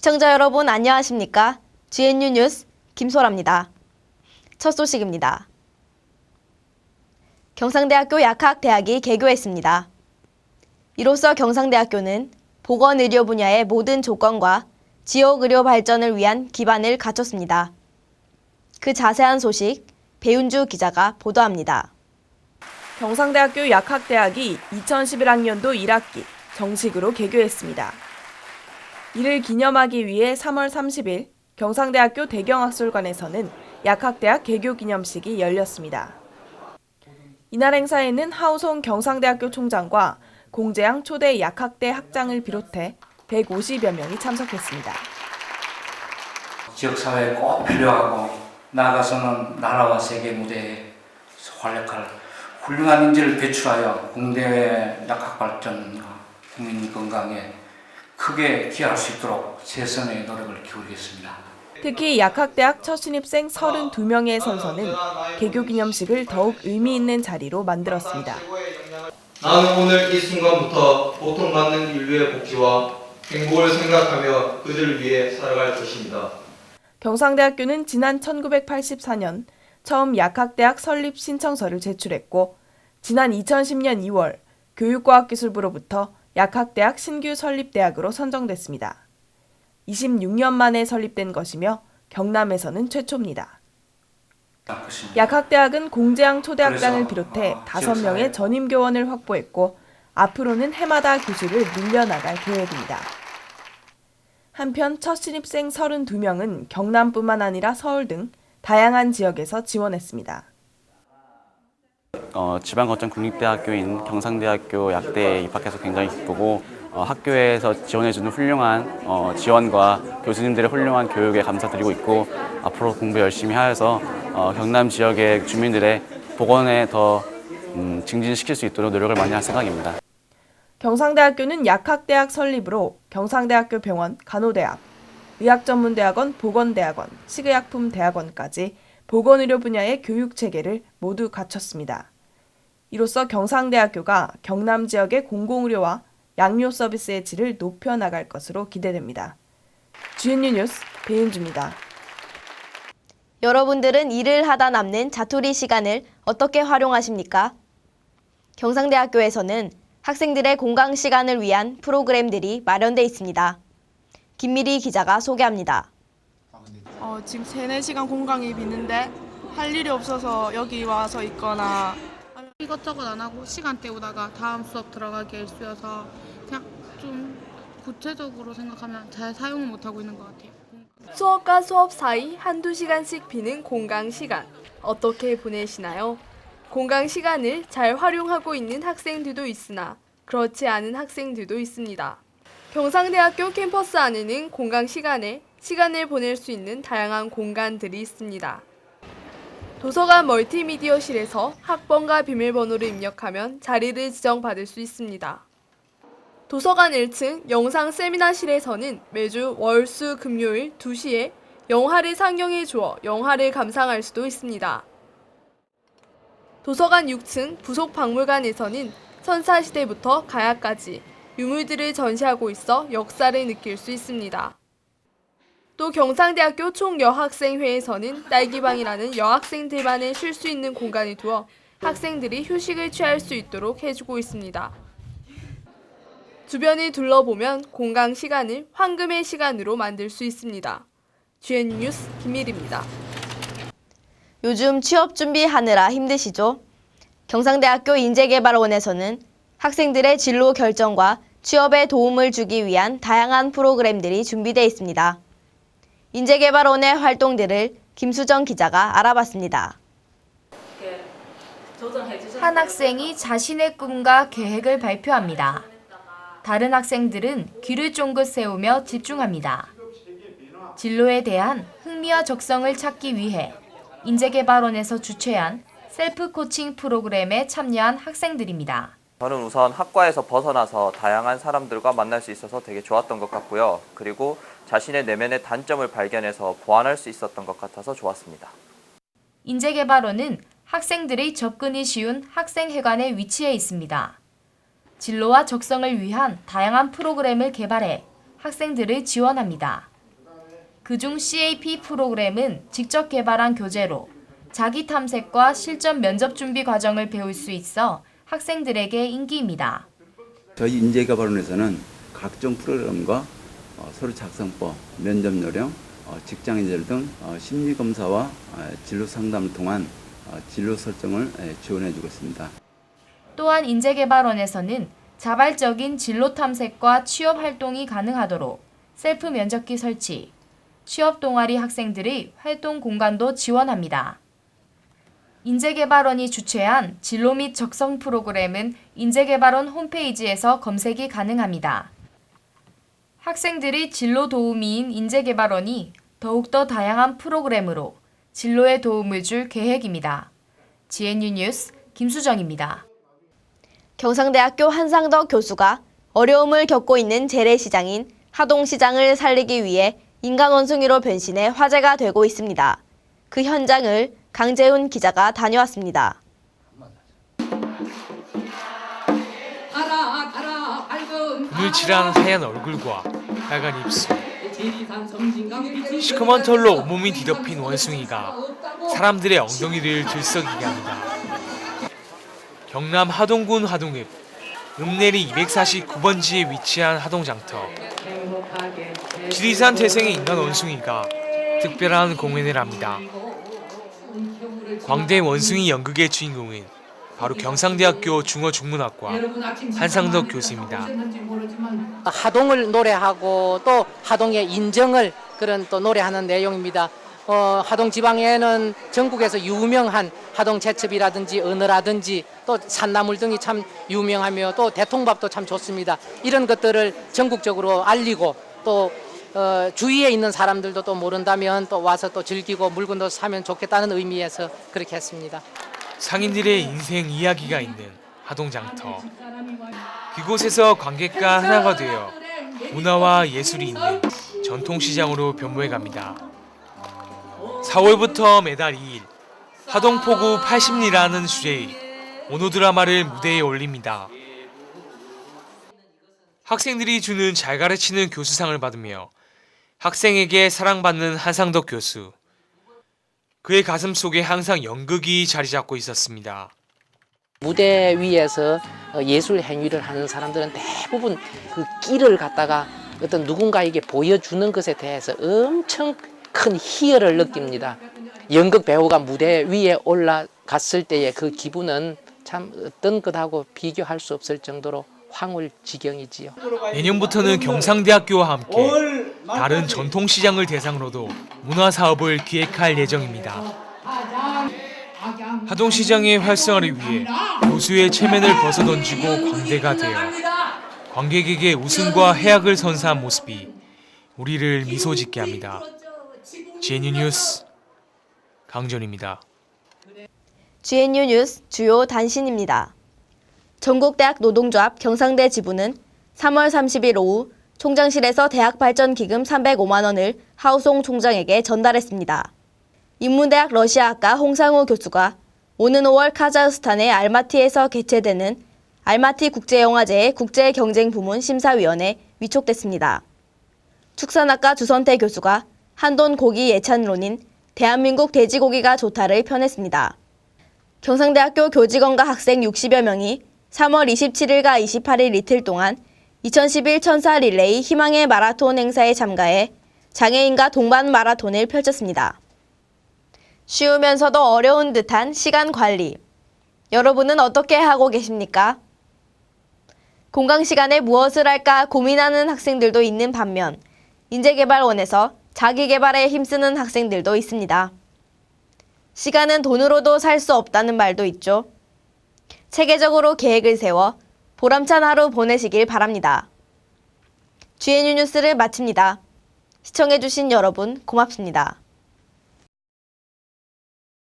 시청자 여러분 안녕하십니까? GNU 뉴스 김소라입니다. 첫 소식입니다. 경상대학교 약학대학이 개교했습니다. 이로써 경상대학교는 보건의료 분야의 모든 조건과 지역의료 발전을 위한 기반을 갖췄습니다. 그 자세한 소식 배윤주 기자가 보도합니다. 경상대학교 약학대학이 2011학년도 1학기 정식으로 개교했습니다. 이를 기념하기 위해 3월 30일 경상대학교 대경학술관에서는 약학대학 개교 기념식이 열렸습니다. 이날 행사에는 하우송 경상대학교 총장과 공재양 초대 약학대 학장을 비롯해 150여 명이 참석했습니다. 지역사회에 꼭 필요하고 나아가서는 나라와 세계 무대에 활약할 훌륭한 인재를 배출하여 공대의 약학 발전과 국민 건강에 크게 기여할 수 있도록 최선의 노력을 기울이겠습니다. 특히 약학대학 첫 신입생 32명의 선서는 개교 기념식을 더욱 의미 있는 자리로 만들었습니다. 나는 오늘 이 순간부터 고통받는 인류의 복지와 행복을 생각하며 그들을 위해 살아갈 것입니다. 경상대학교는 지난 1984년 처음 약학대학 설립 신청서를 제출했고 지난 2010년 2월 교육과학기술부로부터 약학대학 신규 설립대학으로 선정됐습니다. 26년 만에 설립된 것이며 경남에서는 최초입니다. 약학대학은 공재양 초대학장을 비롯해 5명의 전임교원을 확보했고 앞으로는 해마다 교수를 늘려나갈 계획입니다. 한편 첫 신입생 32명은 경남뿐만 아니라 서울 등 다양한 지역에서 지원했습니다. 지방거점국립대학교인 경상대학교 약대에 입학해서 굉장히 기쁘고 학교에서 지원해주는 훌륭한 지원과 교수님들의 훌륭한 교육에 감사드리고 있고 앞으로 공부 열심히 하여서 경남 지역의 주민들의 보건에 더 증진시킬 수 있도록 노력을 많이 할 생각입니다. 경상대학교는 약학대학 설립으로 경상대학교 병원, 간호대학, 의학전문대학원, 보건대학원, 식의약품대학원까지 보건의료 분야의 교육체계를 모두 갖췄습니다. 이로써 경상대학교가 경남 지역의 공공의료와 양료 서비스의 질을 높여나갈 것으로 기대됩니다. GNU 뉴스 배윤주입니다. 여러분들은 일을 하다 남는 자투리 시간을 어떻게 활용하십니까? 경상대학교에서는 학생들의 공강 시간을 위한 프로그램들이 마련돼 있습니다. 김미리 기자가 소개합니다. 지금 3-4시간 공강이 비는데 할 일이 없어서 여기 와서 있거나 이것저것 안 하고 시간 때우다가 다음 수업 들어가기 일쑤여서 그냥 좀 구체적으로 생각하면 잘 사용을 못하고 있는 것 같아요. 수업과 수업 사이 1-2시간씩 비는 공강 시간 어떻게 보내시나요? 공강 시간을 잘 활용하고 있는 학생들도 있으나 그렇지 않은 학생들도 있습니다. 경상대학교 캠퍼스 안에는 공강 시간에 시간을 보낼 수 있는 다양한 공간들이 있습니다. 도서관 멀티미디어실에서 학번과 비밀번호를 입력하면 자리를 지정받을 수 있습니다. 도서관 1층 영상 세미나실에서는 매주 월, 수, 금요일 2시에 영화를 상영해 주어 영화를 감상할 수도 있습니다. 도서관 6층 부속박물관에서는 선사시대부터 가야까지 유물들을 전시하고 있어 역사를 느낄 수 있습니다. 또 경상대학교 총여학생회에서는 딸기방이라는 여학생들만의 쉴 수 있는 공간을 두어 학생들이 휴식을 취할 수 있도록 해주고 있습니다. 주변을 둘러보면 공강 시간을 황금의 시간으로 만들 수 있습니다. GNU 뉴스 김밀입니다. 요즘 취업 준비하느라 힘드시죠? 경상대학교 인재개발원에서는 학생들의 진로 결정과 취업에 도움을 주기 위한 다양한 프로그램들이 준비되어 있습니다. 인재개발원의 활동들을 김수정 기자가 알아봤습니다. 한 학생이 자신의 꿈과 계획을 발표합니다. 다른 학생들은 귀를 쫑긋 세우며 집중합니다. 진로에 대한 흥미와 적성을 찾기 위해 인재개발원에서 주최한 셀프 코칭 프로그램에 참여한 학생들입니다. 저는 우선 학과에서 벗어나서 다양한 사람들과 만날 수 있어서 되게 좋았던 것 같고요. 그리고 자신의 내면의 단점을 발견해서 보완할 수 있었던 것 같아서 좋았습니다. 인재개발원은 학생들의 접근이 쉬운 학생회관에 위치해 있습니다. 진로와 적성을 위한 다양한 프로그램을 개발해 학생들을 지원합니다. 그중 CAP 프로그램은 직접 개발한 교재로 자기 탐색과 실전 면접 준비 과정을 배울 수 있어 학생들에게 인기입니다. 저희 인재개발원에서는 각종 프로그램과 서류 작성법, 면접 요령, 직장인들 등 심리검사와 진로 상담을 통한 진로 설정을 지원해주고 있습니다. 또한 인재개발원에서는 자발적인 진로 탐색과 취업 활동이 가능하도록 셀프 면접기 설치, 취업 동아리 학생들의 활동 공간도 지원합니다. 인재개발원이 주최한 진로 및 적성 프로그램은 인재개발원 홈페이지에서 검색이 가능합니다. 학생들의 진로 도우미인 인재개발원이 더욱더 다양한 프로그램으로 진로에 도움을 줄 계획입니다. GNU 뉴스 김수정입니다. 경상대학교 한상덕 교수가 어려움을 겪고 있는 재래시장인 하동시장을 살리기 위해 인간 원숭이로 변신해 화제가 되고 있습니다. 그 현장을 강재훈 기자가 다녀왔습니다. 분을칠한 하얀 얼굴과 빨간 입술, 시커먼 털로 온몸이 뒤덮인 원숭이가 사람들의 엉덩이를 들썩이게 합니다. 경남 하동군 하동읍 읍내리 249번지에 위치한 하동장터. 지리산 태생의 인간 원숭이가 특별한 공연을 합니다. 광대 원숭이 연극의 주인공은 바로 경상대학교 중어중문학과 한상덕 교수입니다. 하동을 노래하고 또 하동의 인정을 그런 또 노래하는 내용입니다. 하동 지방에는 전국에서 유명한 하동 제첩이라든지 은어라든지 또 산나물 등이 참 유명하며 또 대통밥도 참 좋습니다. 이런 것들을 전국적으로 알리고 또 주위에 있는 사람들도 또 모른다면 또 와서 또 즐기고 물건도 사면 좋겠다는 의미에서 그렇게 했습니다. 상인들의 인생 이야기가 있는 하동장터. 그곳에서 관객과 하나가 되어 문화와 예술이 있는 전통시장으로 변모해갑니다. 4월부터 매달 2일 하동포구 80리라는 주제의 모노드라마를 무대에 올립니다. 학생들이 주는 잘 가르치는 교수상을 받으며 학생에게 사랑받는 한상덕 교수. 그의 가슴 속에 항상 연극이 자리 잡고 있었습니다. 무대 위에서 예술 행위를 하는 사람들은 대부분 그 끼를 갖다가 어떤 누군가에게 보여주는 것에 대해서 엄청 큰 희열을 느낍니다. 연극 배우가 무대 위에 올라갔을 때의 그 기분은 참 어떤 것하고 비교할 수 없을 정도로 황홀지경이지요. 내년부터는 경상대학교와 함께 다른 전통시장을 대상으로도 문화사업을 기획할 예정입니다. 하동시장의 활성화를 위해 교수의 체면을 벗어던지고 광대가 되어 관객에게 웃음과 해악을 선사한 모습이 우리를 미소짓게 합니다. GNU 뉴스 강전입니다. GNU 뉴스 주요 단신입니다. 전국대학 노동조합 경상대 지부는 3월 30일 오후 총장실에서 대학발전기금 305만 원을 하우송 총장에게 전달했습니다. 인문대학 러시아학과 홍상우 교수가 오는 5월 카자흐스탄의 알마티에서 개최되는 알마티 국제영화제의 국제경쟁부문 심사위원에 위촉됐습니다. 축산학과 주선태 교수가 한돈 고기 예찬론인 대한민국 돼지고기가 좋다를 펴냈습니다. 경상대학교 교직원과 학생 60여 명이 3월 27일과 28일 이틀 동안 2011 천사 릴레이 희망의 마라톤 행사에 참가해 장애인과 동반 마라톤을 펼쳤습니다. 쉬우면서도 어려운 듯한 시간 관리. 여러분은 어떻게 하고 계십니까? 공강 시간에 무엇을 할까 고민하는 학생들도 있는 반면 인재개발원에서 자기개발에 힘쓰는 학생들도 있습니다. 시간은 돈으로도 살 수 없다는 말도 있죠. 체계적으로 계획을 세워 보람찬 하루 보내시길 바랍니다. GNU 뉴스를 마칩니다. 시청해주신 여러분 고맙습니다.